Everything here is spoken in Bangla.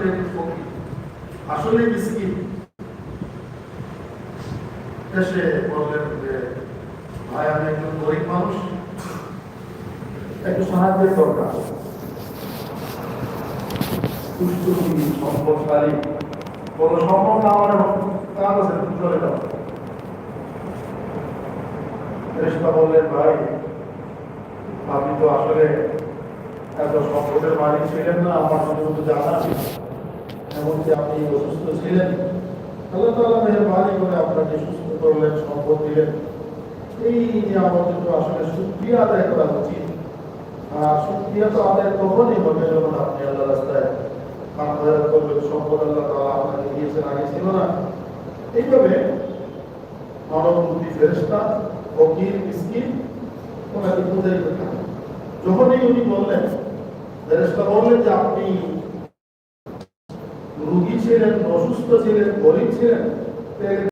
আসলে ফকির, আসলে মিসকিন। এসে বললেন যে ভাই, আমি একজন গরিব মানুষ, একটু সাহায্যের দরকার, সুস্থী সম্পদশালী, কোনো সম্ভব না আমার কাজ আছে, তুমি চলে যাও। ফেরেশতা বললেন, ভাই আপনি তো আসলে এত সম্পদের মালিক ছিলেন না, আমার শুধু জানা, এমনকি আপনি অসুস্থ ছিলেন, আল্লাহ তাআলা মেহেরবানি করে আপনাকে সুস্থ করলেন, সম্পদ দিলেন। এই নিয়ামতের তো আসলে শুকরিয়া আদায় করা উচিত। আর শুকরিয়া তো আদায় তখনই হবে যখন আপনি আল্লাহ রাস্তায় খায়রাত করবেন, সম্পদ আল্লাহ তাআলা আপনাকে দিয়েছেন, আগে ছিল না। এইভাবে মানবমুখী ফেরেশতা, ফকির, মিসকিন ওনাকে বুঝাইতে থাকে। যখনই উনি বললেন, ফেরেশতা বললেন যে আপনি রোগী ছিলেন, অসুস্থ ছিলেন, গরিব ছিলেন,